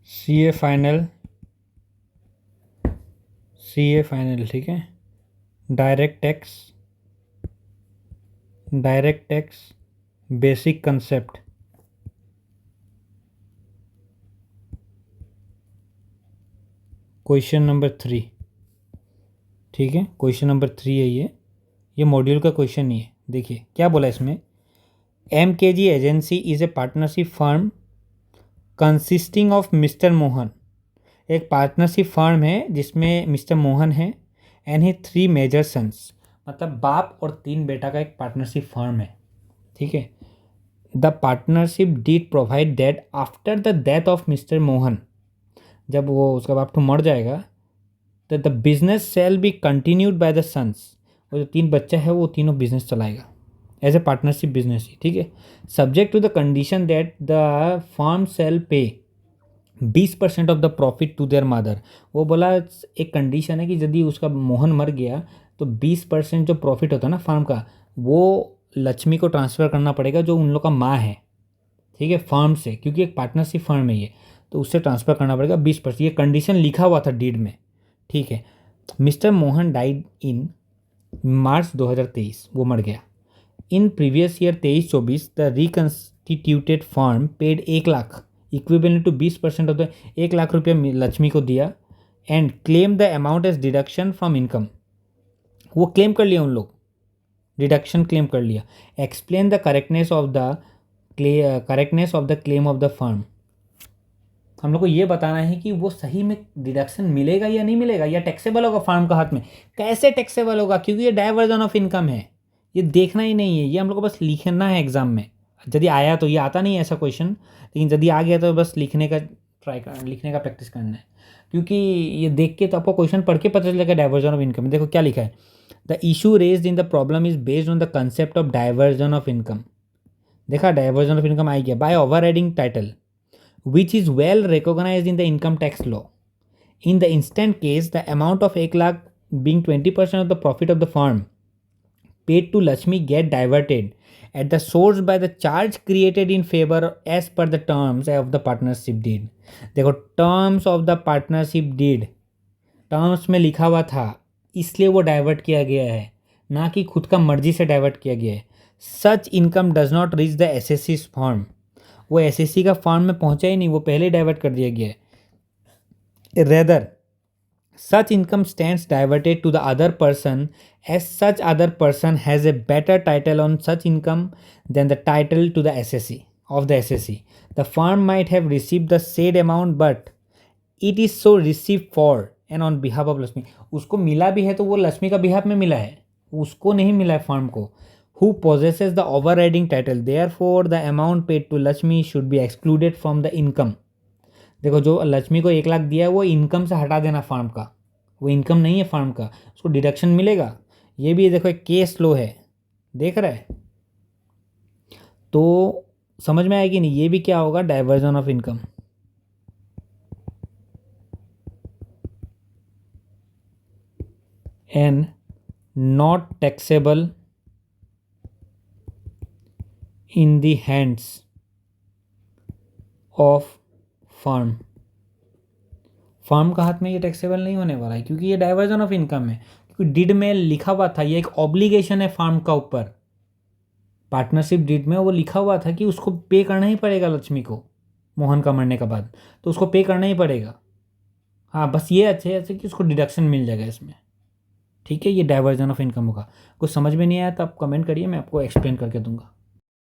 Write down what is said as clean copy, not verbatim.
CA final, CA final, ठीक है। Direct tax, direct tax basic concept, question number 3, ठीक है। क्वेश्चन नंबर 3 है ये मॉड्यूल का क्वेश्चन ही है। देखिए क्या बोला इसमें, MKG agency is a partnership firm consisting of mister Mohan. एक पार्टनरशिप फर्म है जिसमें मिस्टर मोहन है एंड ही 3 मेजर सन्स, मतलब बाप और 3 बेटा का एक पार्टनरशिप फर्म है, ठीक है। The partnership deed provide that after the death of mister Mohan, जब वो उसका बाप तो मर जाएगा, तो the business shall be continued by the sons, और जो 3 बच्चा है वो तीनों बिजनेस चलाएगा एज ए पार्टनरशिप बिजनेस ही, ठीक है। Subject to the condition that the firm shall pay 20% of the profit to their mother. वो बोला एक कंडीशन है कि यदि उसका मोहन मर गया तो 20% जो प्रॉफिट होता है ना फर्म का, वो लक्ष्मी को ट्रांसफ़र करना पड़ेगा, जो उन लोग का माँ है, ठीक है, फर्म से, क्योंकि एक पार्टनरशिप फर्म है ये, तो उससे ट्रांसफ़र करना पड़ेगा 20%। ये कंडीशन लिखा हुआ था डीड में, ठीक है। Mr Mohan died in March 2023, वो मर गया। In previous year 23-24 the reconstituted firm paid 1 lakh equivalent to 20% of the 1 lakh रुपया लक्ष्मी को दिया and claim the amount as deduction from income. वो क्लेम कर लिया उन लोग, डिडक्शन क्लेम कर लिया। Explain the correctness of the claim of the firm. हम लोग को ये बताना है कि वो सही में डिडक्शन मिलेगा या नहीं मिलेगा, या टैक्सेबल होगा फर्म का हाथ में। कैसे टैक्सेबल होगा, क्योंकि ये डाइवर्जन ऑफ इनकम है, ये देखना ही नहीं है, ये हम लोग को बस लिखना है एग्जाम में। यदि आया तो, ये आता नहीं है ऐसा क्वेश्चन, लेकिन यदि आ गया तो बस लिखने का लिखने का प्रैक्टिस करना है, क्योंकि ये देख के तो आपको क्वेश्चन पढ़ के पता चलेगा डाइवर्जन ऑफ इनकम। देखो क्या लिखा है, the issue raised in the problem is based on the concept of diversion of income. देखा डाइवर्जन ऑफ इनकम आ गया, by overriding title which is well recognized in the income tax law. In the instant case, the amount of 1 lakh being 20% of the profit of the firm paid to Lakshmi get diverted at the source by the charge created in favor as per the terms of the partnership deed. देखो terms of the partnership deed, terms में लिखा हुआ था, इसलिए वो divert किया गया है, ना कि खुद का मर्जी से डाइवर्ट किया गया है। Such income does not reach the SSC's firm. वो एसएससी का फॉर्म में पहुंचा ही नहीं, वो पहले डाइवर्ट कर दिया गया है। Rather such income stands diverted to the other person as such other person has a better title on such income than the title to the assessee of the assessee. The firm might have receive the said amount but it is so receive for and on behalf of Lakshmi. उसको मिला भी है तो वो लक्ष्मी का behalf में मिला है, उसको नहीं मिला है फर्म को। Who possesses the overriding title, therefore the amount paid to Lakshmi should be excluded from the income. देखो जो लक्ष्मी को 1 लाख दिया है वो इनकम से हटा देना फर्म का, वो इनकम नहीं है फर्म का, उसको डिडक्शन मिलेगा। ये भी देखो एक केस लो है, देख रहा है, तो समझ में आएगी नहीं, ये भी क्या होगा, diversion of income. And not taxable in the hands of firm. Firm का हाथ में ये टैक्सेबल नहीं होने वाला है, क्योंकि ये डाइवर्जन ऑफ इनकम है, क्योंकि डीड में लिखा हुआ था, ये एक ऑब्लिगेशन है फर्म का ऊपर। पार्टनरशिप डीड में वो लिखा हुआ था कि उसको पे करना ही पड़ेगा लक्ष्मी को, मोहन का मरने के बाद, तो उसको पे करना ही पड़ेगा। हाँ बस ये अच्छे कि उसको डिडक्शन मिल जाएगा इसमें, ठीक है। ये डाइवर्जन ऑफ इनकम होगा। कुछ समझ में नहीं आया तो आप कमेंट करिए, मैं आपको एक्सप्लेन करके दूंगा।